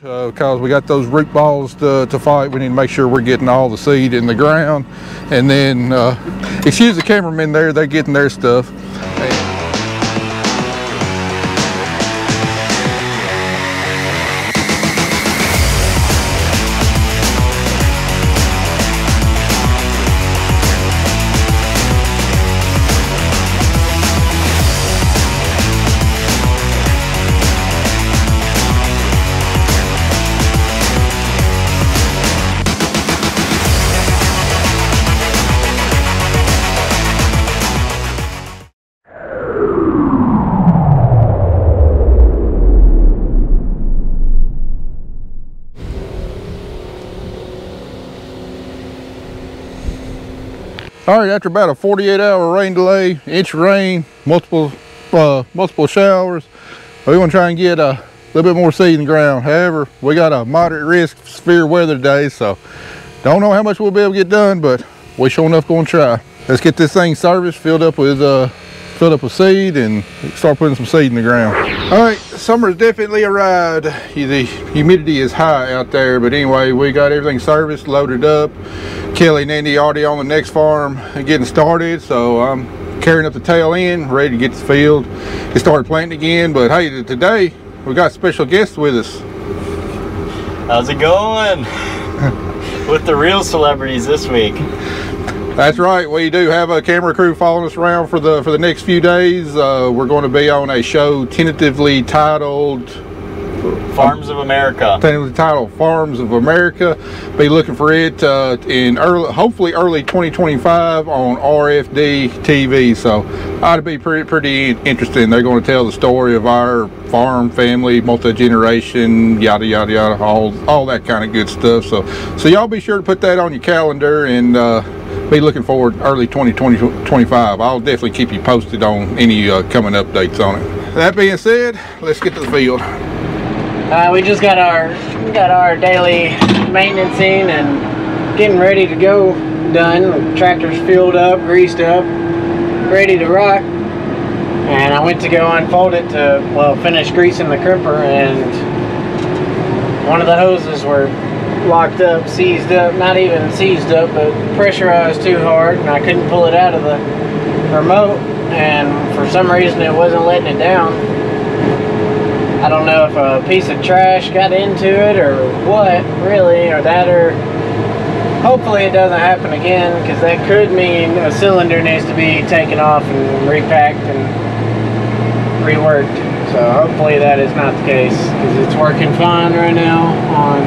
because we got those root balls to fight. We need to make sure we're getting all the seed in the ground, and then excuse the cameramen there, they're getting their stuff. All right, after about a 48-hour rain delay, inch of rain, multiple showers, we want to try and get a little bit more seed in the ground. However, we got a moderate risk of severe weather today, so don't know how much we'll be able to get done, but we sure enough going to try. Let's get this thing serviced, filled up with seed, and start putting some seed in the ground. All right, summer's definitely arrived. The humidity is high out there, but anyway, we got everything serviced, loaded up. Kelly and Andy already on the next farm and getting started, so I'm carrying up the tail end, ready to get the field and start planting again. But hey, today we got special guests with us. How's it going? With the real celebrities this week. That's right, we do have a camera crew following us around for the next few days. We're going to be on a show tentatively titled Farms of America. Tentatively titled Farms of America. Be looking for it in hopefully early 2025 on RFD TV. So ought to be pretty interesting. They're going to tell the story of our farm, family, multi-generation, yada yada yada, all that kind of good stuff. So y'all be sure to put that on your calendar and be looking forward early 2025. I'll definitely keep you posted on any coming updates on it. That being said, let's get to the field. We just got our daily maintenance in and getting ready to go done. The tractor's filled up, greased up, ready to rock. And I went to go unfold it to, well, finish greasing the crimper, and one of the hoses were locked up, seized up, not even seized up, but pressurized too hard, and I couldn't pull it out of the remote, and for some reason it wasn't letting it down. I don't know if a piece of trash got into it or what, really, or hopefully it doesn't happen again, because that could mean a cylinder needs to be taken off and repacked and reworked. So hopefully that is not the case, because it's working fine right now on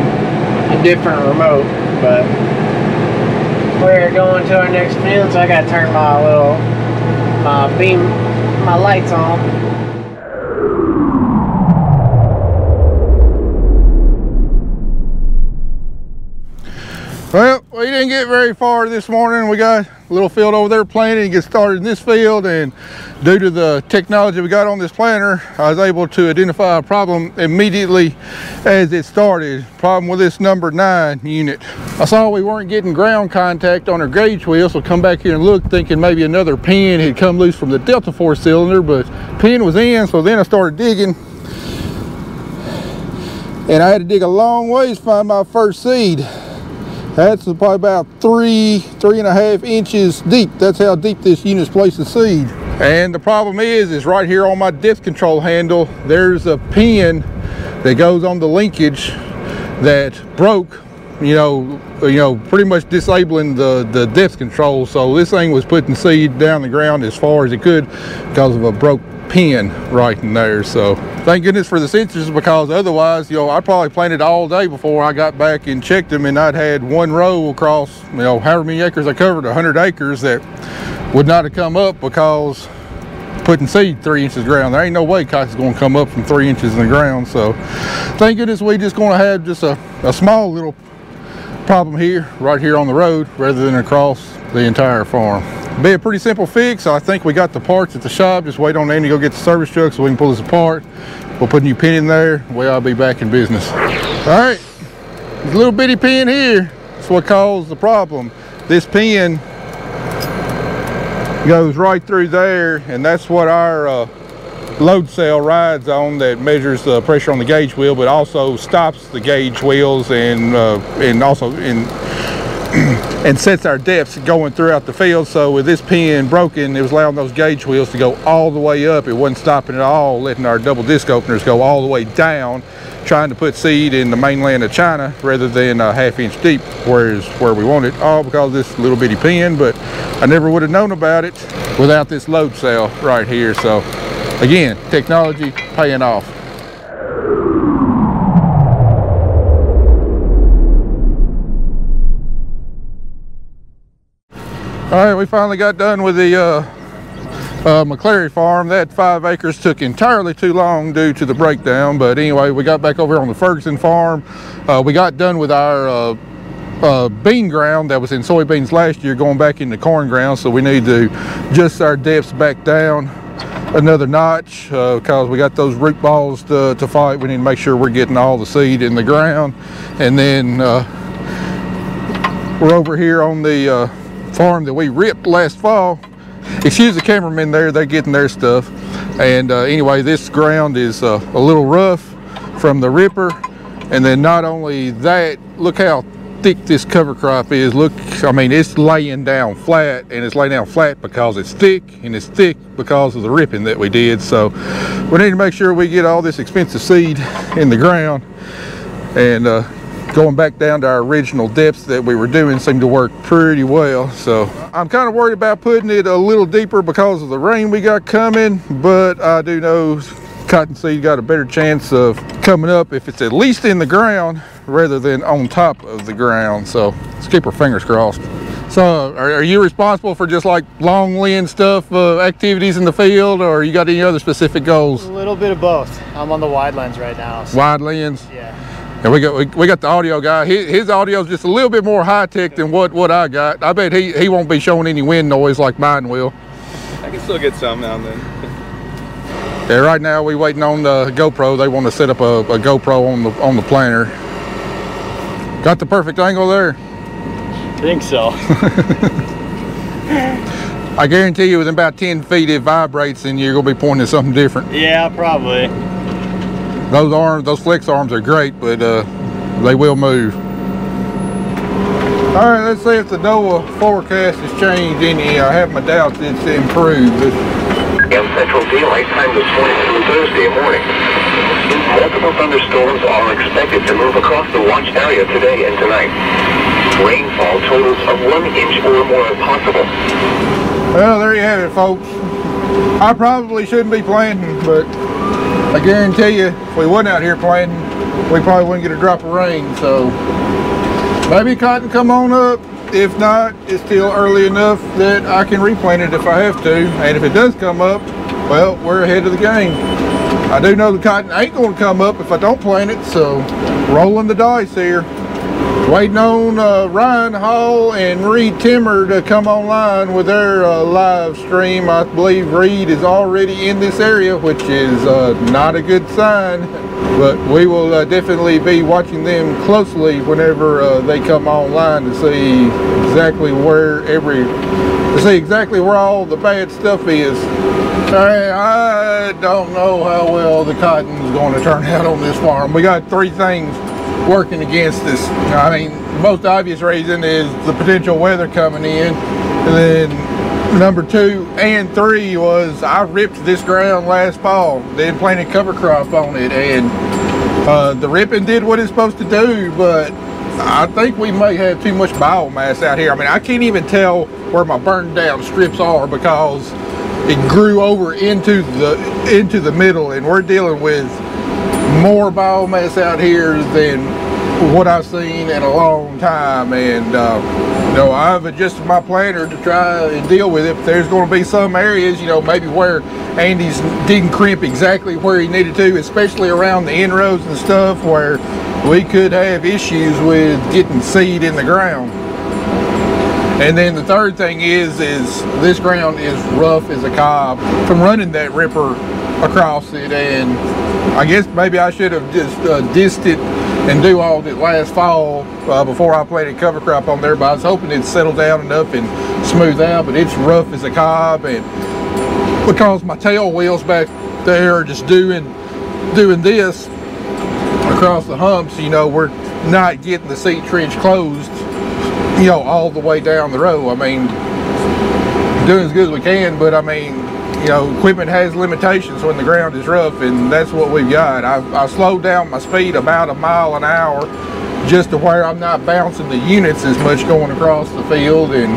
a different remote. But we're going to our next field, so I got to turn my lights on. Well, we didn't get very far this morning. We got a little field over there planting and get started in this field, and due to the technology we got on this planter, I was able to identify a problem immediately as it started. Problem with this number 9 unit. I saw we weren't getting ground contact on our gauge wheel, so come back here and look, thinking maybe another pin had come loose from the Delta 4 cylinder, but pin was in. So then I started digging, and I had to dig a long ways to find my first seed. That's probably about 3.5 inches deep. That's how deep this unit's placed the seed. And the problem is right here on my depth control handle, there's a pin that goes on the linkage that broke, you know, pretty much disabling the depth control. So this thing was putting seed down the ground as far as it could because of a broke pin right in there. So thank goodness for the sensors, because otherwise, you know, I probably planted all day before I got back and checked them, and I'd had one row across, you know, however many acres I covered, 100 acres, that would not have come up because putting seed 3 inches ground. There ain't no way cotton's going to come up from 3 inches in the ground. So thank goodness we just going to have just a small little problem here, right here on the road, rather than across the entire farm. Be a pretty simple fix. I think we got the parts at the shop. Just wait on Andy to go get the service truck so we can pull this apart. We'll put a new pin in there. I'll be back in business. All right, this little bitty pin here is what caused the problem. This pin goes right through there, and that's what our load cell rides on that measures the pressure on the gauge wheel, but also stops the gauge wheels and also and sets our depths going throughout the field. So with this pin broken, it was allowing those gauge wheels to go all the way up. It wasn't stopping at all, letting our double disc openers go all the way down, trying to put seed in the mainland of China rather than a ½ inch deep, where we want it, all because of this little bitty pin. But I never would have known about it without this load cell right here. So again, technology paying off. All right, we finally got done with the McClary farm. That 5 acres took entirely too long due to the breakdown, but anyway, we got back over here on the Ferguson farm. We got done with our bean ground that was in soybeans last year, going back into corn ground, so we need to adjust our depths back down another notch because we got those root balls to fight. We need to make sure we're getting all the seed in the ground. And then we're over here on the farm that we ripped last fall. Excuse the cameramen there, they're getting their stuff. And anyway, this ground is a little rough from the ripper. And then not only that, look how thick this cover crop is. Look, I mean, it's laying down flat, and it's laying down flat because it's thick, and it's thick because of the ripping that we did. So we need to make sure we get all this expensive seed in the ground. And going back down to our original depths that we were doing seemed to work pretty well. So I'm kind of worried about putting it a little deeper because of the rain we got coming, but I do know cottonseed got a better chance of coming up if it's at least in the ground rather than on top of the ground. So let's keep our fingers crossed. So are you responsible for just like long limb stuff, activities in the field, or you got any other specific goals? A little bit of both. I'm on the wide lens right now. So. Wide lens? Yeah. And we got the audio guy. His audio is just a little bit more high tech than what I got. I bet he won't be showing any wind noise like mine will. I can still get some now and then. Yeah, right now we waiting on the GoPro. They want to set up a GoPro on the planter. Got the perfect angle there? I think so. I guarantee you within about 10 feet it vibrates and you're gonna be pointing at something different. Yeah, probably. Those flex arms are great, but they will move. All right, let's see if the NOAA forecast has changed any. I have my doubts it's improved. Central Daylight Time this morning through Thursday morning. Multiple thunderstorms are expected to move across the watch area today and tonight. Rainfall totals of 1 inch or more are possible. Well, there you have it, folks. I probably shouldn't be planting, but I guarantee you, if we wasn't out here planting, we probably wouldn't get a drop of rain. So maybe cotton come on up. If not, it's still early enough that I can replant it if I have to. And if it does come up, well, we're ahead of the game. I do know the cotton ain't going to come up if I don't plant it, so rolling the dice here. Waiting on Ryan Hall and Reed Timmer to come online with their live stream. I believe Reed is already in this area, which is not a good sign. But we will definitely be watching them closely whenever they come online to see exactly where all the bad stuff is. I don't know how well the cotton is going to turn out on this farm. We got 3 things working against us. I mean, the most obvious reason is the potential weather coming in, and then number 2 and 3 was I ripped this ground last fall, then planted cover crop on it, and the ripping did what it's supposed to do, but I think we may have too much biomass out here. I mean, I can't even tell where my burned down strips are because it grew over into the middle, and we're dealing with more biomass out here than what I've seen in a long time. And you know, I've adjusted my planter to try and deal with it. But there's going to be some areas, you know, maybe where Andy's didn't crimp exactly where he needed to, especially around the inroads and stuff, where we could have issues with getting seed in the ground. And then the third thing is this ground is rough as a cob from running that ripper across it, and I guess maybe I should have just dissed it and do all that last fall before I planted cover crop on there, but I was hoping it'd settle down enough and smooth out, but it's rough as a cob. And because my tail wheels back there just doing this across the humps, you know, we're not getting the seat trench closed, you know, all the way down the row. I mean, doing as good as we can, but I mean, you know, equipment has limitations when the ground is rough, and that's what we've got. I slowed down my speed about 1 mile an hour just to where I'm not bouncing the units as much going across the field, and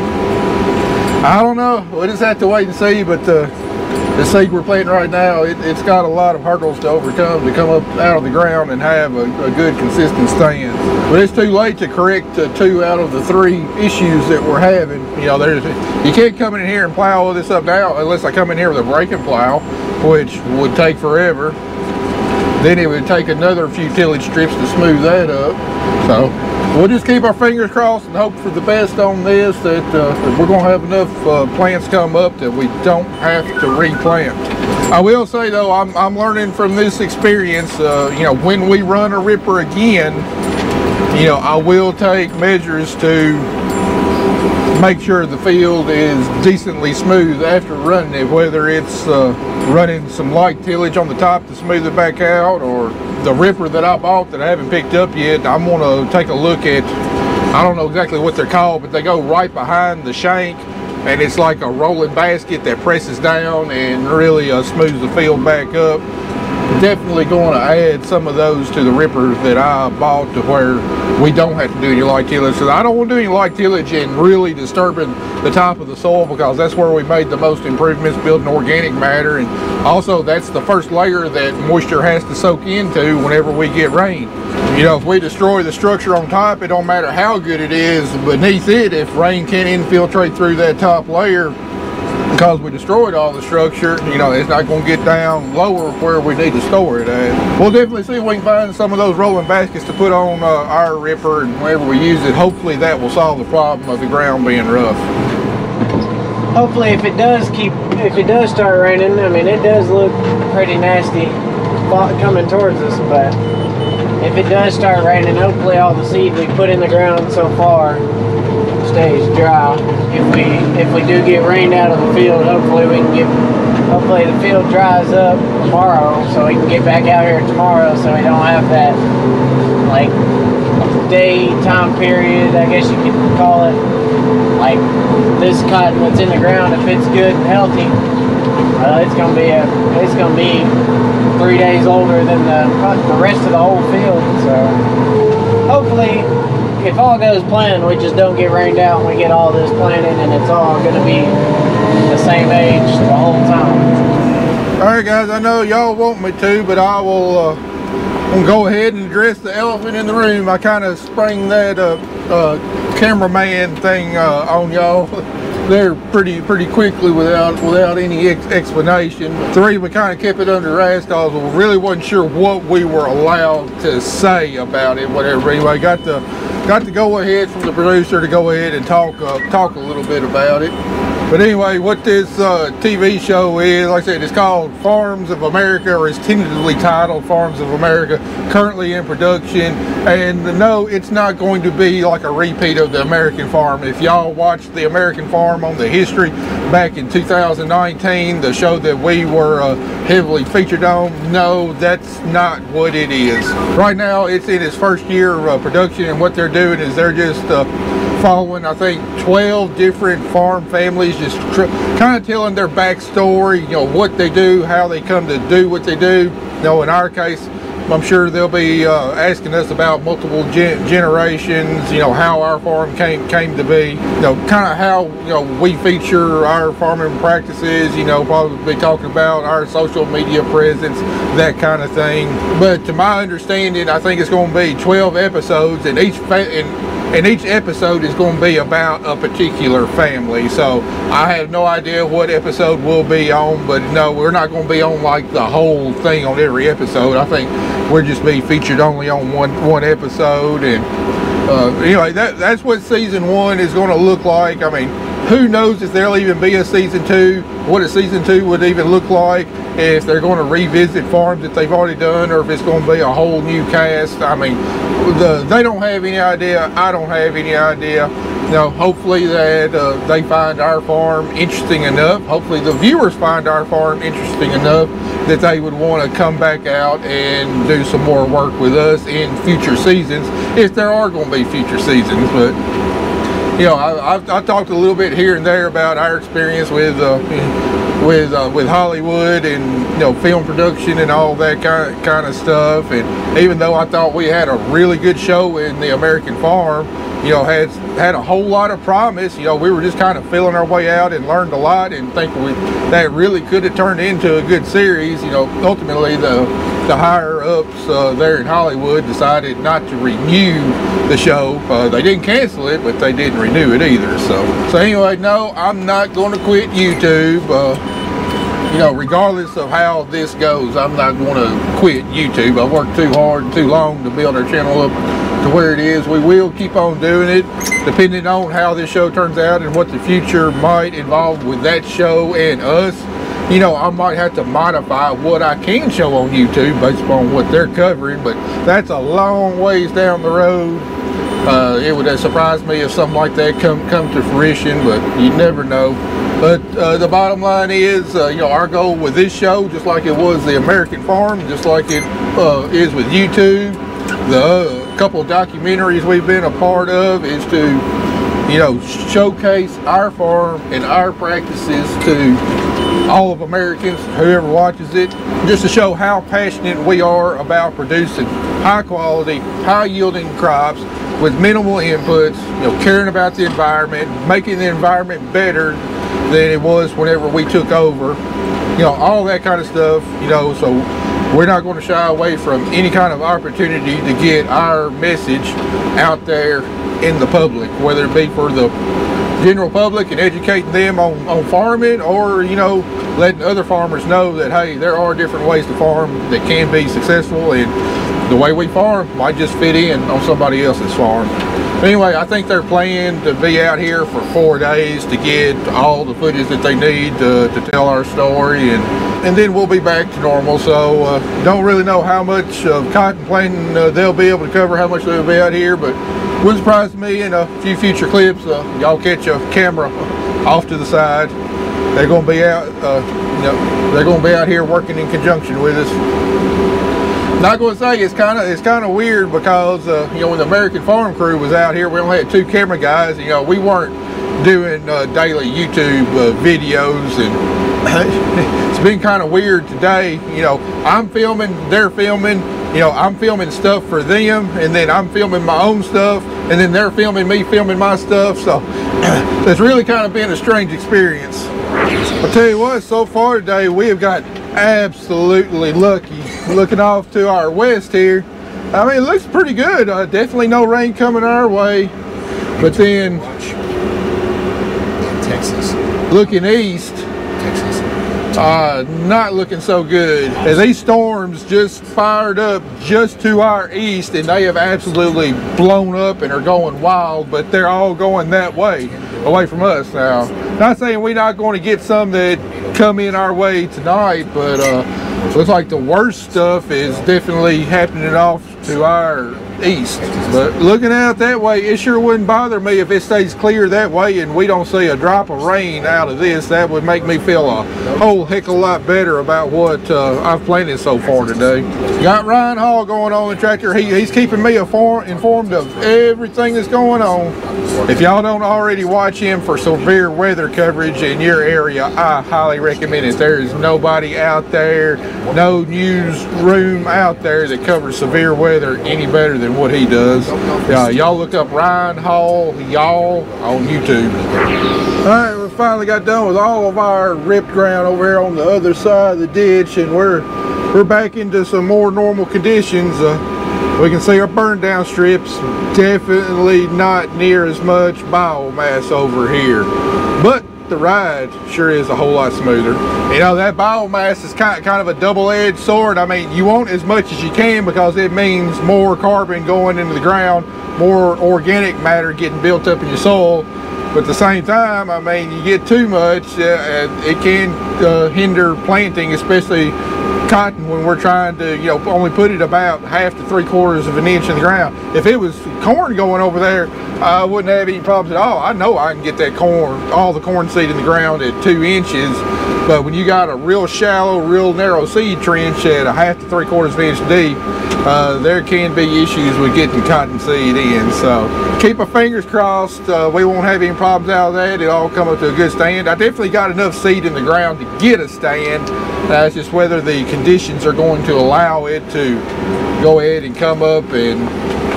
I don't know, we'll just have to wait and see. But the seed we're planting right now, it's got a lot of hurdles to overcome to come up out of the ground and have a good consistent stand. But it's too late to correct 2 out of the 3 issues that we're having. You know, you can't come in here and plow all this up now unless I come in here with a breaking plow, which would take forever. Then it would take another few tillage strips to smooth that up. So we'll just keep our fingers crossed and hope for the best on this, that we're going to have enough plants come up that we don't have to replant. I will say though, I'm learning from this experience, you know, when we run a ripper again, you know, I will take measures to make sure the field is decently smooth after running it, whether it's running some light tillage on the top to smooth it back out, or the ripper that I bought that I haven't picked up yet. I'm going to take a look at, I don't know exactly what they're called, but they go right behind the shank, and it's like a rolling basket that presses down and really smooths the field back up. Definitely going to add some of those to the ripper that I bought to where we don't have to do any light tillage. So I don't want to do any light tillage and really disturbing the top of the soil, because that's where we made the most improvements, building organic matter, and also that's the first layer that moisture has to soak into whenever we get rain. You know, if we destroy the structure on top, it don't matter how good it is beneath it. If rain can't infiltrate through that top layer because we destroyed all the structure, you know, it's not going to get down lower where we need to store it at. We'll definitely see if we can find some of those rolling baskets to put on our ripper, and whenever we use it, hopefully that will solve the problem of the ground being rough. Hopefully if it does start raining, I mean, it does look pretty nasty coming towards us, but if it does start raining, hopefully all the seed we put in the ground so far stays dry. If we do get rained out of the field, hopefully the field dries up tomorrow, so we can get back out here tomorrow, so we don't have that like daytime period, I guess you could call it. Like this cotton that's in the ground, if it's good and healthy, it's gonna be 3 days older than the rest of the whole field. So hopefully, if all goes planned, we just don't get rained out and we get all this planted, and it's all gonna be the same age the whole time. Alright guys, I know y'all want me to, but I will go ahead and address the elephant in the room. I kind of sprang that cameraman thing on y'all there pretty quickly without any explanation. The reason we kind of kept it under wraps because we really wasn't sure what we were allowed to say about it, whatever. Anyway, got the go ahead from the producer to go ahead and talk a little bit about it. But anyway, what this TV show is, like I said, it's called Farms of America, or it's tentatively titled Farms of America, currently in production. And no, it's not going to be like a repeat of the American Farm. If y'all watched the American Farm on the history back in 2019, the show that we were heavily featured on, no, that's not what it is. Right now, it's in its first year of production, and what they're doing is they're just following, I think, 12 different farm families, just kind of telling their backstory, you know, what they do, how they come to do what they do. You know, in our case, I'm sure they'll be asking us about multiple generations, you know, how our farm came to be, you know, kind of how, you know, we feature our farming practices, you know, probably be talking about our social media presence, that kind of thing. But to my understanding, I think it's going to be 12 episodes, and each episode is going to be about a particular family. So I have no idea what episode we'll be on, but no, we're not going to be on like the whole thing on every episode. I think we'll just be featured only on one episode. And anyway, that's what season 1 is going to look like. I mean, who knows if there'll even be a season 2, what a season 2 would even look like, if they're going to revisit farms that they've already done, or if it's going to be a whole new cast. I mean, they don't have any idea, I don't have any idea. you know, hopefully that they find our farm interesting enough. Hopefully the viewers find our farm interesting enough that they would want to come back out and do some more work with us in future seasons, if there are going to be future seasons. But you know, I've talked a little bit here and there about our experience with Hollywood and, you know, film production and all that kind of stuff. And even though I thought we had a really good show in the American Farm, you know, had a whole lot of promise. You know, we were just kind of feeling our way out and learned a lot, and think that really could have turned into a good series. You know, ultimately the higher ups there in Hollywood decided not to renew the show. They didn't cancel it, but they didn't renew it either. So anyway, no, I'm not going to quit YouTube. You know, regardless of how this goes, I'm not going to quit YouTube. I worked too hard and too long to build our channel up to where it is. We will keep on doing it, depending on how this show turns out and what the future might involve with that show and us. You know, I might have to modify what I can show on YouTube based upon what they're covering, but that's a long ways down the road. It would have surprised me if something like that come to fruition, but you never know. But the bottom line is, you know, our goal with this show, just like it was the American Farm, just like it is with YouTube, the couple of documentaries we've been a part of, is to, you know, showcase our farm and our practices to all of Americans, whoever watches it, just to show how passionate we are about producing high quality, high yielding crops with minimal inputs, you know, caring about the environment, making the environment better than it was whenever we took over, you know, all that kind of stuff. You know, so we're not going to shy away from any kind of opportunity to get our message out there in the public, whether it be for the general public and educating them on farming, or, you know, letting other farmers know that, hey, there are different ways to farm that can be successful, and the way we farm might just fit in on somebody else's farm. But anyway, I think they're planning to be out here for 4 days to get all the footage that they need to tell our story, and then we'll be back to normal. So don't really know how much of cotton planting they'll be able to cover, how much they'll be out here, but wouldn't surprise me in a few future clips. Y'all catch a camera off to the side. They're going to be out, you know, they're going to be out here working in conjunction with us. Not going to say it's kind of weird, because you know, when the American Farm crew was out here, we only had 2 camera guys. You know, we weren't doing daily YouTube videos, and it's been kind of weird today. You know, I'm filming, they're filming. You know, I'm filming stuff for them, and then I'm filming my own stuff, and then they're filming me filming my stuff. So it's really kind of been a strange experience. I'll tell you what, so far today we have got absolutely lucky. Looking off to our west here, I mean, it looks pretty good. Definitely no rain coming our way, but then Texas, looking east, not looking so good. And these storms just fired up just to our east, and they have absolutely blown up and are going wild, but they're all going that way, away from us now. Not saying we're not going to get some that come in our way tonight, but looks like the worst stuff is definitely happening off to our east. But looking out that way, it sure wouldn't bother me if it stays clear that way and we don't see a drop of rain out of this. That would make me feel a whole heck of a lot better about what I've planted so far today. Got Ryan Hall going on the tractor. He's keeping me informed of everything that's going on. If y'all don't already watch him for severe weather coverage in your area, I highly recommend it. There is nobody out there, no newsroom out there that covers severe weather any better than what he does. Y'all look up Ryan Hall, y'all, on YouTube. Alright, we finally got done with all of our ripped ground over here on the other side of the ditch, and we're back into some more normal conditions. We can see our burn down strips. Definitely not near as much biomass over here, but the ride sure is a whole lot smoother. You know, that biomass is kind of a double-edged sword. I mean, you want as much as you can, because it means more carbon going into the ground, more organic matter getting built up in your soil. But at the same time, I mean, you get too much, it can hinder planting, especially cotton when we're trying to, you know, only put it about 1/2 to 3/4 of an inch in the ground. If it was corn going over there, I wouldn't have any problems at all. I know I can get that corn, all the corn seed in the ground at 2 inches, but when you got a real shallow, real narrow seed trench at 1/2 to 3/4 of an inch deep, there can be issues with getting cotton seed in. So keep our fingers crossed. We won't have any problems out of that. It'll all come up to a good stand. I definitely got enough seed in the ground to get a stand. That's just whether the conditions are going to allow it to go ahead and come up and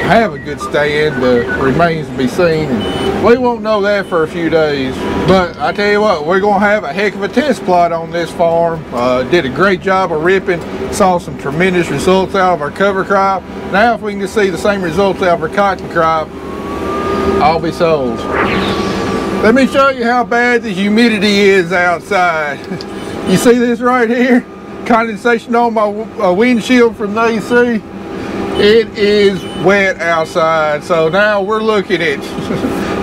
have a good stand remains to be seen. We won't know that for a few days. But I tell you what, we're going to have a heck of a test plot on this farm. Did a great job of ripping. Saw some tremendous results out of our cover crop. Now if we can just see the same results out of our cotton crop, I'll be sold. Let me show you how bad the humidity is outside. You see this right here? Condensation on my windshield from the AC. It is wet outside. So now we're looking at,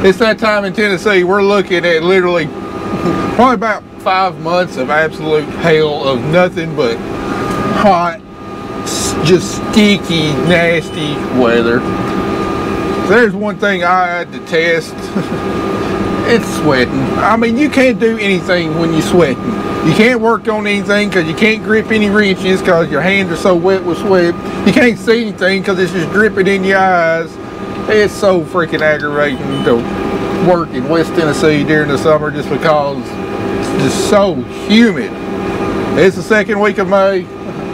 it's that time in Tennessee, we're looking at literally probably about 5 months of absolute hail of nothing but hot, just sticky, nasty weather. There's one thing I detest. It's sweating. I mean, you can't do anything when you're sweating. You can't work on anything because you can't grip any wrenches because your hands are so wet with sweat. You can't see anything because it's just dripping in your eyes. It's so freaking aggravating to work in West Tennessee during the summer just because it's just so humid. It's the 2nd week of May.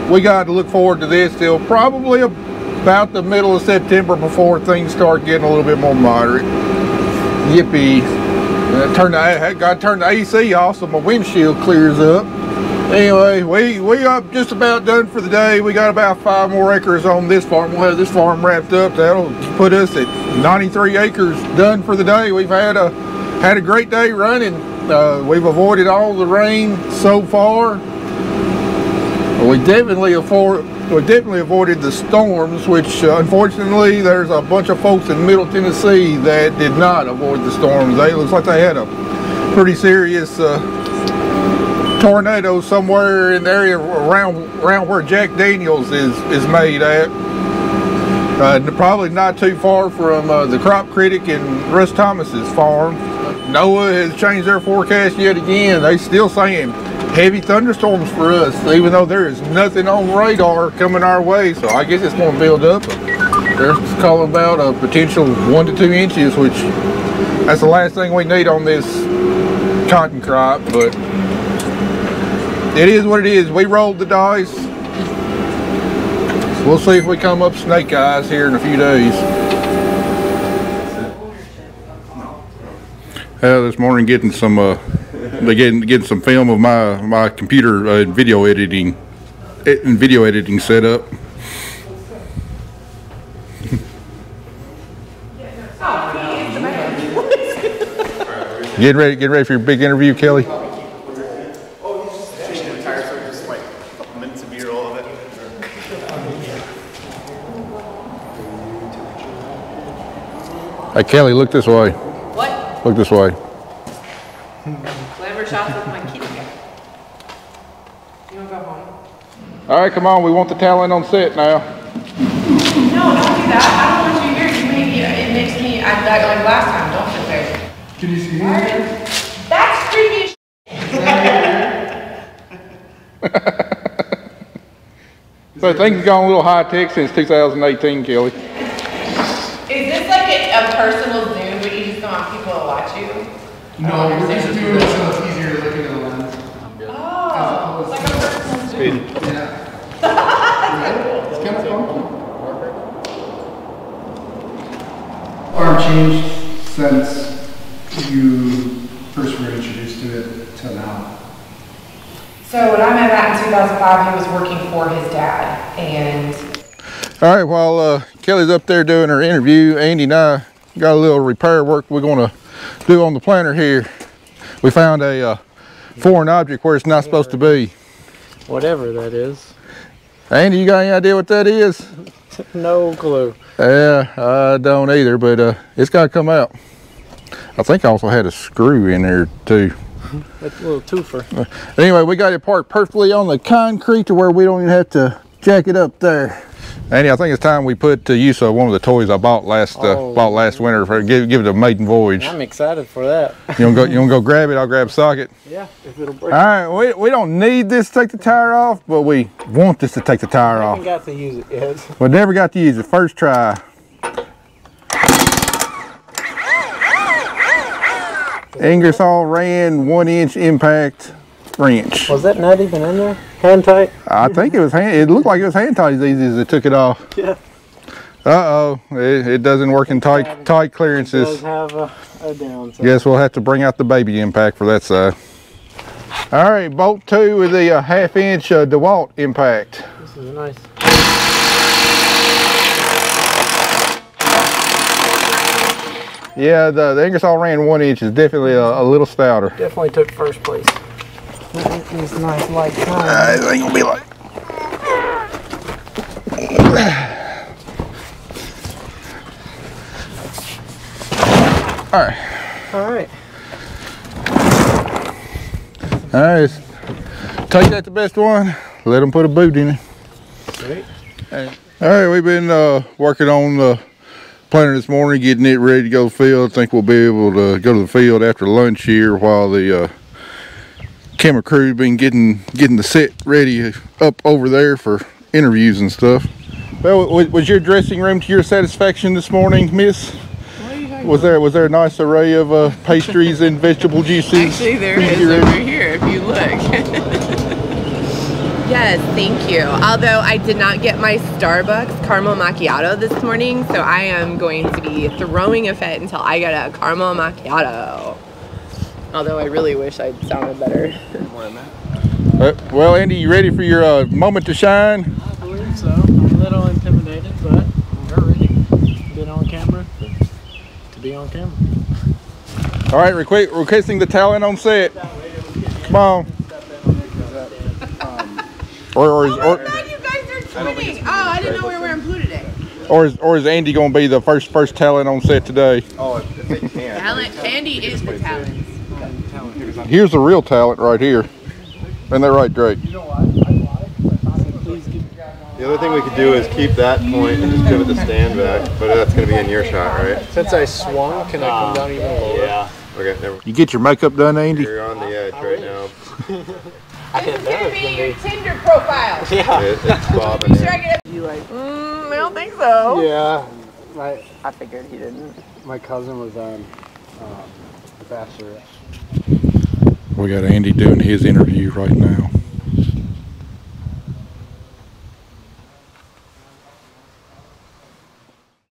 We got to look forward to this till probably about the middle of September before things start getting a little bit more moderate. Yippee. I got to turn the AC off so my windshield clears up. Anyway, we are just about done for the day. We got about 5 more acres on this farm. We'll have this farm wrapped up. That'll put us at 93 acres done for the day. We've had a great day running. We've avoided all the rain so far. We definitely avoided the storms, which unfortunately there's a bunch of folks in Middle Tennessee that did not avoid the storms. It looks like they had a pretty serious tornado somewhere in the area around where Jack Daniels is made at. Probably not too far from the Crop Critic and Russ Thomas's farm. NOAA has changed their forecast yet again. They still saying heavy thunderstorms for us, even though there is nothing on radar coming our way. So I guess it's going to build up. They're calling about a potential 1 to 2 inches, which that's the last thing we need on this cotton crop. But it is what it is. We rolled the dice. We'll see if we come up snake eyes here in a few days. This morning getting some getting some film of my computer video editing set up. Getting ready for your big interview, Kelly. Hey Kelly, look this way. What? Look this way. Glamour shots with my kitty cat. You wanna go home? All right, come on. We want the talent on set now. No, don't do that. I don't want you here. You made me, it makes me act like last time. Don't sit there. Can you see me? That's creepy as So things have gone a little high tech since 2018, Kelly. Is this like a personal Zoom, but you just don't want people to watch you? No, we're just doing it so it's easier to look into the lens. Oh, it's like a personal Zoom. Yeah. It's kind of fun. Farm changed since you first were introduced to it till now. So when I met Matt in 2005, he was working for his dad, and All right, while Kelly's up there doing her interview, Andy and I got a little repair work we're going to do on the planter here. We found a foreign object where it's not supposed to be. Whatever that is. Andy, you got any idea what that is? No clue. Yeah, I don't either, but it's got to come out. I think I also had a screw in there too. That's a little twofer. Anyway, we got it parked perfectly on the concrete to where we don't even have to jack it up there. Andy, I think it's time we put to use one of the toys I bought last winter. For give it a maiden voyage. I'm excited for that. You wanna go grab it? I'll grab socket. Yeah, if it'll break. All right, we don't need this to take the tire off, but we want this to take the tire off. I haven't got to use it yet. We never got to use it. First try. Ingersoll ran 1-inch impact wrench. Was that not even in there? Hand tight? I think it was it looked like it was hand tight as easy as it took it off. Yeah. Uh-oh, it doesn't work in tight clearances. It does have a downside. Guess we'll have to bring out the baby impact for that side. All right, bolt 2 with the 1/2-inch DeWalt impact. This is nice. Yeah, the Ingersoll ran 1-inch is definitely a little stouter. Definitely took first place. These nice light tires. It ain't gonna be like. All right. All right. All right. Take that the best one. Let them put a boot in it. Sweet. All right, we've been working on the planter this morning, getting it ready to go to the field. I think we'll be able to go to the field after lunch here while the camera crew's been getting the set ready up over there for interviews and stuff. Well, was your dressing room to your satisfaction this morning, Miss? Was there a nice array of pastries and vegetable juices? Actually, there is over here if you look. Yes, thank you. Although I did not get my Starbucks caramel macchiato this morning, so I am going to be throwing a fit until I get a caramel macchiato. Although I really wish I'd sounded better. Well, Andy, you ready for your moment to shine? I believe so. I'm a little intimidated, but we're ready. Been on camera to be on camera. All right, requesting the talent on set. Come on. Or you guys are twinning. Oh, I didn't know we were wearing blue today. Or is Andy going to be the first talent on set today? Oh, if they can. Talent. Andy is the talent. Here's the real talent right here. Isn't that right, Drake? The other thing we could do is keep that point and just pivot the stand back, but that's going to be in your shot, right? Since I swung, can I come down even lower? Yeah. Okay, never. You get your makeup done, Andy? You're on the edge right now. This is going to be your Tinder profile. Yeah. It's bobbing. Sure I get You like? I don't think so. Yeah. I figured he didn't. My cousin was on The Bachelorette. We got Andy doing his interview right now.